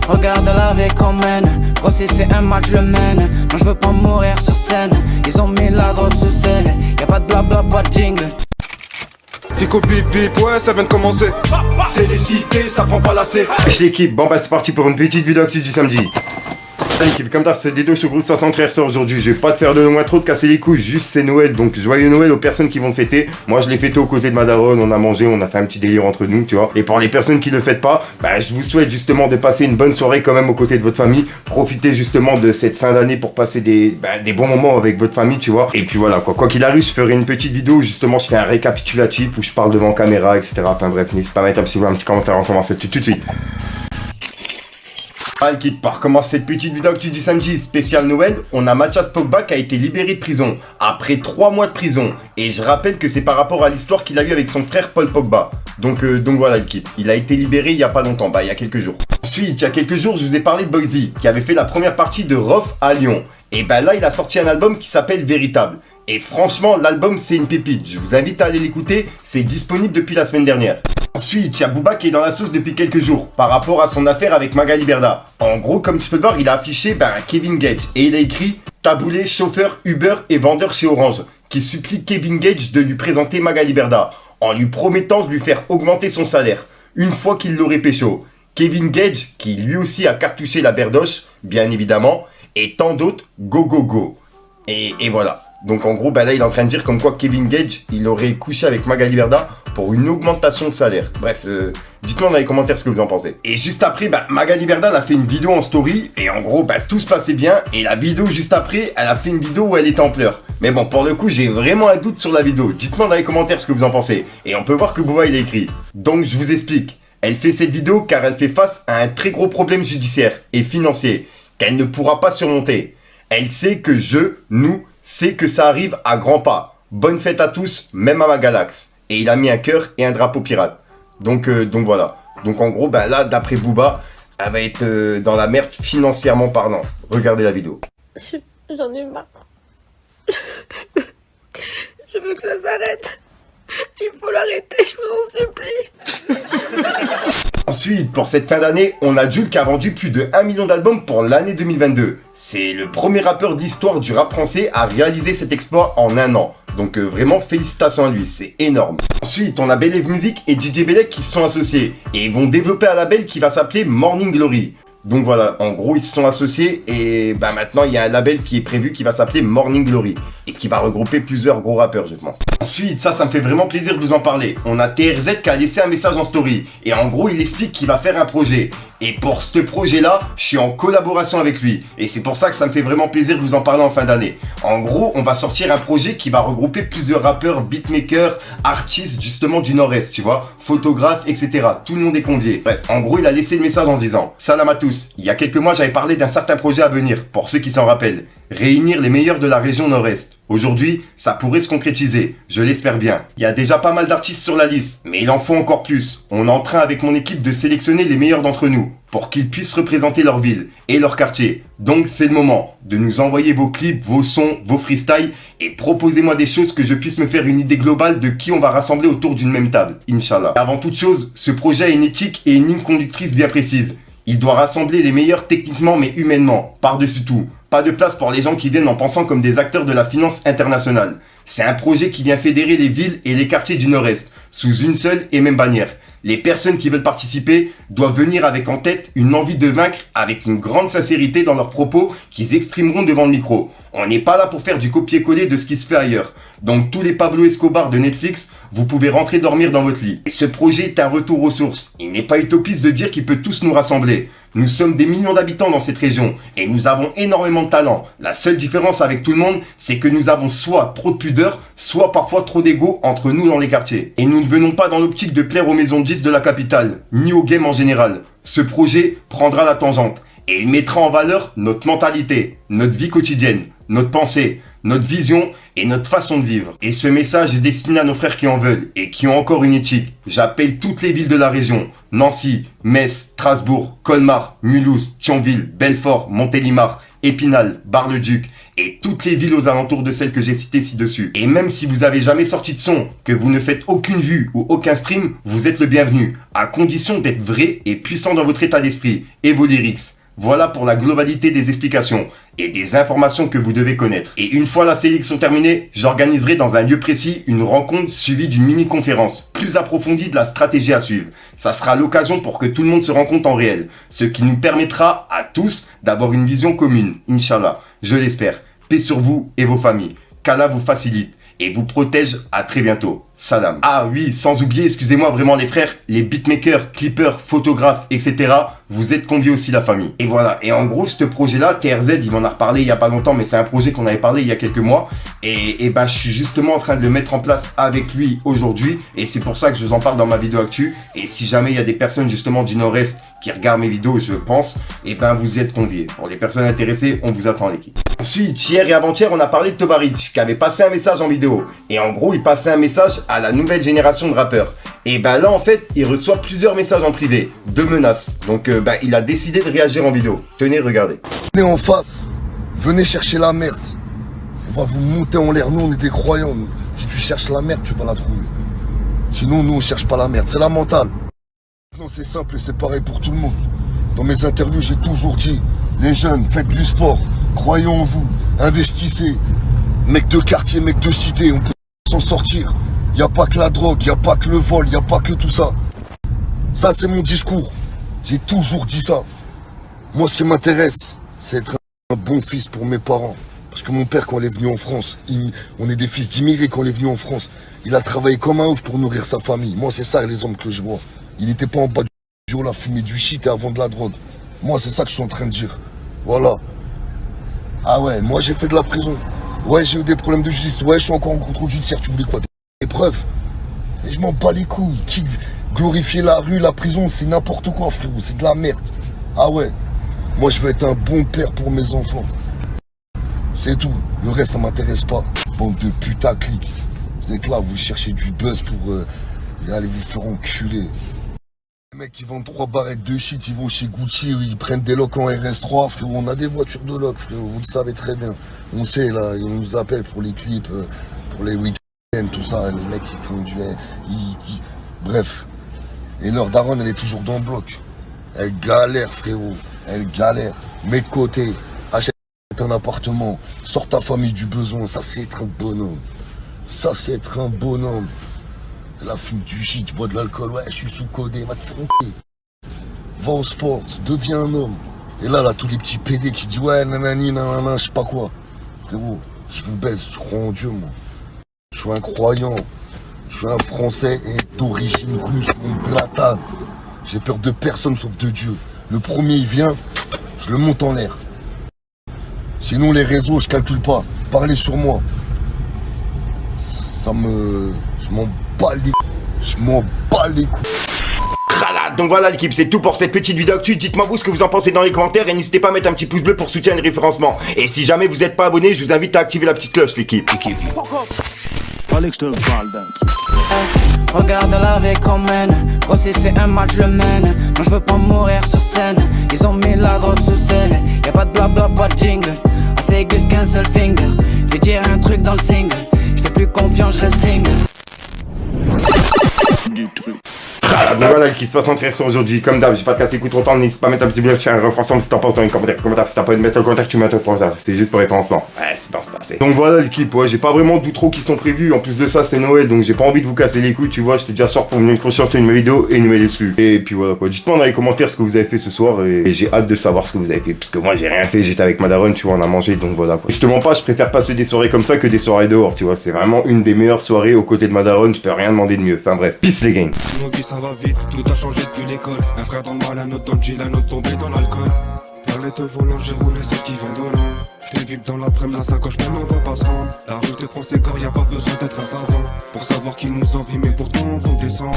Regarde la vie qu'on mène. Gros si c'est un match le mène. Non je veux pas mourir sur scène. Ils ont mis la drogue sous scelle. Y'a pas de blabla, pas de jingle. Fico pip pip, ouais ça vient de commencer. C'est les cités, ça prend pas la C. Wesh l'équipe, bon bah c'est parti pour une petite vidéo actu du samedi. L'équipe, comme d'hab, c'est Dido chez Bruce 513 aujourd'hui. Je vais pas te faire de loin trop de casser les couilles, juste c'est Noël, donc joyeux Noël aux personnes qui vont le fêter. Moi je l'ai fêté aux côtés de ma daronne, on a mangé, on a fait un petit délire entre nous, tu vois. Et pour les personnes qui le fêtent pas, bah je vous souhaite justement de passer une bonne soirée quand même aux côtés de votre famille. Profitez justement de cette fin d'année pour passer des bons moments avec votre famille, tu vois. Et puis voilà quoi qu'il arrive, je ferai une petite vidéo où justement je fais un récapitulatif où je parle devant caméra, etc. Enfin bref, n'hésitez pas à mettre un petit commentaire en commençant tout de suite. L'équipe, par commencer cette petite vidéo actu du samedi spécial Noël, on a Mathias Pogba qui a été libéré de prison après 3 mois de prison. Et je rappelle que c'est par rapport à l'histoire qu'il a eu avec son frère Paul Pogba. Donc voilà l'équipe, il a été libéré il y a pas longtemps, il y a quelques jours. Ensuite, il y a quelques jours, je vous ai parlé de Boyzy qui avait fait la première partie de Rof à Lyon. Et là, il a sorti un album qui s'appelle Véritable. Et franchement, l'album c'est une pépite, je vous invite à aller l'écouter, c'est disponible depuis la semaine dernière. Ensuite, il y a Booba qui est dans la sauce depuis quelques jours par rapport à son affaire avec Magali Berda. En gros, comme tu peux le voir, il a affiché Kevin Gage et il a écrit « Taboulé, chauffeur, Uber et vendeur chez Orange » qui supplie Kevin Gage de lui présenter Magali Berda en lui promettant de lui faire augmenter son salaire une fois qu'il l'aurait pécho. Kevin Gage, qui lui aussi a cartouché la berdoche, bien évidemment, et tant d'autres, go go go. Et voilà. Donc en gros, là il est en train de dire comme quoi Kevin Gage, il aurait couché avec Magali Berda pour une augmentation de salaire. Bref, dites-moi dans les commentaires ce que vous en pensez. Et juste après, Magali Berda elle a fait une vidéo en story et en gros, tout se passait bien. Et la vidéo juste après, elle a fait une vidéo où elle était en pleurs. Mais bon, pour le coup, j'ai vraiment un doute sur la vidéo. Dites-moi dans les commentaires ce que vous en pensez. Et on peut voir que Booba il a écrit. Donc je vous explique. Elle fait cette vidéo car elle fait face à un très gros problème judiciaire et financier qu'elle ne pourra pas surmonter. Elle sait que nous, c'est que ça arrive à grands pas. Bonne fête à tous, même à ma galaxe. Et il a mis un cœur et un drapeau pirate. Donc voilà. Donc en gros, là, d'après Booba, elle va être dans la merde financièrement parlant. Regardez la vidéo. J'en ai marre. Je veux que ça s'arrête. Il faut l'arrêter, je vous en supplie. Ensuite, pour cette fin d'année, on a Jul qui a vendu plus de 1 million d'albums pour l'année 2022. C'est le premier rappeur d'histoire du rap français à réaliser cet exploit en 1 an. Donc vraiment félicitations à lui, c'est énorme. Ensuite, on a Believe Music et DJ Belek qui se sont associés et ils vont développer un label qui va s'appeler Morning Glory. Donc voilà, en gros ils se sont associés et maintenant il y a un label qui est prévu qui va s'appeler Morning Glory et qui va regrouper plusieurs gros rappeurs je pense. Ensuite, ça me fait vraiment plaisir de vous en parler. On a TRZ qui a laissé un message en story et en gros il explique qu'il va faire un projet. Et pour ce projet là, je suis en collaboration avec lui et c'est pour ça que ça me fait vraiment plaisir de vous en parler en fin d'année. En gros, on va sortir un projet qui va regrouper plusieurs rappeurs, beatmakers, artistes justement du Nord-Est, tu vois, photographes, etc. Tout le monde est convié. Bref, en gros, il a laissé le message en disant: Salam à tous, il y a quelques mois, j'avais parlé d'un certain projet à venir, pour ceux qui s'en rappellent. Réunir les meilleurs de la région Nord-Est. Aujourd'hui, ça pourrait se concrétiser, je l'espère bien. Il y a déjà pas mal d'artistes sur la liste, mais il en faut encore plus. On est en train avec mon équipe de sélectionner les meilleurs d'entre nous, pour qu'ils puissent représenter leur ville et leur quartier. Donc c'est le moment de nous envoyer vos clips, vos sons, vos freestyles et proposez-moi des choses que je puisse me faire une idée globale de qui on va rassembler autour d'une même table, Inch'Allah. Avant toute chose, ce projet a une éthique et une ligne conductrice bien précise. Il doit rassembler les meilleurs techniquement mais humainement, par-dessus tout. Pas de place pour les gens qui viennent en pensant comme des acteurs de la finance internationale. C'est un projet qui vient fédérer les villes et les quartiers du Nord-Est, sous une seule et même bannière. Les personnes qui veulent participer doivent venir avec en tête une envie de vaincre avec une grande sincérité dans leurs propos qu'ils exprimeront devant le micro. On n'est pas là pour faire du copier-coller de ce qui se fait ailleurs. Donc tous les Pablo Escobar de Netflix, vous pouvez rentrer dormir dans votre lit. Et ce projet est un retour aux sources. Il n'est pas utopiste de dire qu'il peut tous nous rassembler. Nous sommes des millions d'habitants dans cette région et nous avons énormément de talent. La seule différence avec tout le monde, c'est que nous avons soit trop de pudeur, soit parfois trop d'ego entre nous dans les quartiers. Et nous ne venons pas dans l'optique de plaire aux maisons de 10 de la capitale, ni aux games en général. Ce projet prendra la tangente et il mettra en valeur notre mentalité, notre vie quotidienne, notre pensée, notre vision et notre façon de vivre. Et ce message est destiné à nos frères qui en veulent et qui ont encore une éthique. J'appelle toutes les villes de la région: Nancy, Metz, Strasbourg, Colmar, Mulhouse, Thionville, Belfort, Montélimar, Épinal, Bar-le-Duc et toutes les villes aux alentours de celles que j'ai citées ci-dessus. Et même si vous avez jamais sorti de son, que vous ne faites aucune vue ou aucun stream, vous êtes le bienvenu, à condition d'être vrai et puissant dans votre état d'esprit et vos lyrics. Voilà pour la globalité des explications et des informations que vous devez connaître. Et une fois la sélection terminée, j'organiserai dans un lieu précis une rencontre suivie d'une mini-conférence plus approfondie de la stratégie à suivre. Ça sera l'occasion pour que tout le monde se rencontre en réel, ce qui nous permettra à tous d'avoir une vision commune, Inch'Allah. Je l'espère. Paix sur vous et vos familles. Qu'Allah vous facilite et vous protège. À très bientôt. Salam. Ah oui, sans oublier, excusez-moi vraiment les frères, les beatmakers, clippers, photographes, etc. Vous êtes conviés aussi la famille. Et voilà, et en gros ce projet-là, TRZ, il m'en a reparlé il y a pas longtemps, mais c'est un projet qu'on avait parlé il y a quelques mois. Et ben je suis justement en train de le mettre en place avec lui aujourd'hui. Et c'est pour ça que je vous en parle dans ma vidéo actu. Et si jamais il y a des personnes justement du Nord-Est qui regardent mes vidéos, je pense, et ben vous y êtes conviés. Pour les personnes intéressées, on vous attend à l'équipe. Ensuite, hier et avant-hier, on a parlé de Tobaric, qui avait passé un message en vidéo. Et en gros, il passait un message à la nouvelle génération de rappeurs. Et ben là, en fait, il reçoit plusieurs messages en privé, de menaces. Donc, il a décidé de réagir en vidéo. Tenez, regardez. Venez en face, venez chercher la merde. On va vous monter en l'air, nous on est des croyants. Nous. Si tu cherches la merde, tu vas la trouver. Sinon, nous on cherche pas la merde, c'est la mentale. Non, c'est simple et c'est pareil pour tout le monde. Dans mes interviews, j'ai toujours dit, les jeunes, faites du sport, croyez en vous, investissez. Mecs de quartier, mecs de cité, on peut s'en sortir. Y a pas que la drogue, y a pas que le vol, y a pas que tout ça. Ça c'est mon discours. J'ai toujours dit ça. Moi ce qui m'intéresse, c'est être un bon fils pour mes parents. Parce que mon père quand il est venu en France, on est des fils d'immigrés quand il est venu en France. Il a travaillé comme un ouf pour nourrir sa famille. Moi c'est ça les hommes que je vois. Il n'était pas en bas du haut là, fumer du shit et à vendre de la drogue. Moi c'est ça que je suis en train de dire. Voilà. Ah ouais, moi j'ai fait de la prison. Ouais j'ai eu des problèmes de justice. Ouais je suis encore en contrôle judiciaire. Tu voulais quoi? Des preuves? Et je m'en bats les couilles. Qui glorifier la rue, la prison, c'est n'importe quoi frérot. C'est de la merde. Ah ouais. Moi je veux être un bon père pour mes enfants. C'est tout. Le reste ça m'intéresse pas. Bande de putaclic. Vous êtes là, vous cherchez du buzz pour aller vous faire enculer. Les mecs qui vendent 3 barrettes de shit, ils vont chez Gucci, ils prennent des locs en RS3, frérot. On a des voitures de loc, frérot, vous le savez très bien. On sait là, ils nous appellent pour les clips, pour les week-ends, tout ça. Les mecs ils font du... Bref. Et leur daronne elle est toujours dans le bloc. Elle galère frérot, elle galère. Mets de côté, achète un appartement, sors ta famille du besoin, ça c'est être un bonhomme. Ça c'est être un bonhomme. La fume du shit, tu bois de l'alcool, ouais, je suis sous-codé, va te tromper. Va au sport, deviens un homme. Et là, tous les petits PD qui disent, ouais, nanani, nanana, je sais pas quoi. Frérot, je vous baise, je crois en Dieu, moi. Je suis un croyant. Je suis un Français et d'origine russe, mon platane. J'ai peur de personne sauf de Dieu. Le premier, il vient, je le monte en l'air. Sinon, les réseaux, je calcule pas. Parlez sur moi. Je m'en bats les couilles. Voilà, donc voilà l'équipe, c'est tout pour cette petite vidéo actu. Dites-moi vous ce que vous en pensez dans les commentaires et n'hésitez pas à mettre un petit pouce bleu pour soutenir le référencement. Et si jamais vous n'êtes pas abonné, je vous invite à activer la petite cloche l'équipe. Fallait que je te parle d'un truc. Regarde la vie qu'on mène. Gros si c'est un match je le mène. Non je veux pas mourir sur scène. Ils ont mis la drogue sous sel. Y'a pas de blabla, pas de jingle. Assez aigus qu'un seul finger. Je vais dire un truc dans le single. Je fais plus confiance, je reste single. Du truc. Donc voilà qui se passe en création aujourd'hui. Comme d'hab, j'ai pas de casser les coups trop longtemps. N'hésite pas à mettre un petit bleu, tiens, ensemble si t'en penses dans les commentaires. Si t'as pas de mettre un commentaire, tu mets un truc pour ça. C'est juste pour référencement. Ouais, c'est bien se passer. Donc voilà l'équipe, ouais, j'ai pas vraiment d'outro qui sont prévus. En plus de ça, c'est Noël, donc j'ai pas envie de vous casser les couilles. Tu vois, je te déjà sors pour une prochaine une nouvelle vidéo et une nouvelle exclue. Et puis voilà quoi. Dites-moi dans les commentaires ce que vous avez fait ce soir et j'ai hâte de savoir ce que vous avez fait. Parce que moi, j'ai rien fait. J'étais avec ma daronne, tu vois, on a mangé, donc voilà quoi. Je te mens pas, je préfère passer des soirées comme ça que des soirées dehors. Tu vois, c'est vraiment une des meilleures soirées aux côtés de ma daronne. Je peux rien demander de mieux. Enfin bref, peace les gangs. Ça va vite, tout a changé depuis l'école. Un frère dans le mal, un autre dans le Gil, un autre tombé dans l'alcool. Palette au volant, j'ai roulé celle qui vient d'Hollande. J't'ai bip dans l'après-midi, la sacoche, mais on va pas se rendre. La rue te prend ses corps, y'a pas besoin d'être un savant pour savoir qui nous envie, mais pourtant on vous descend.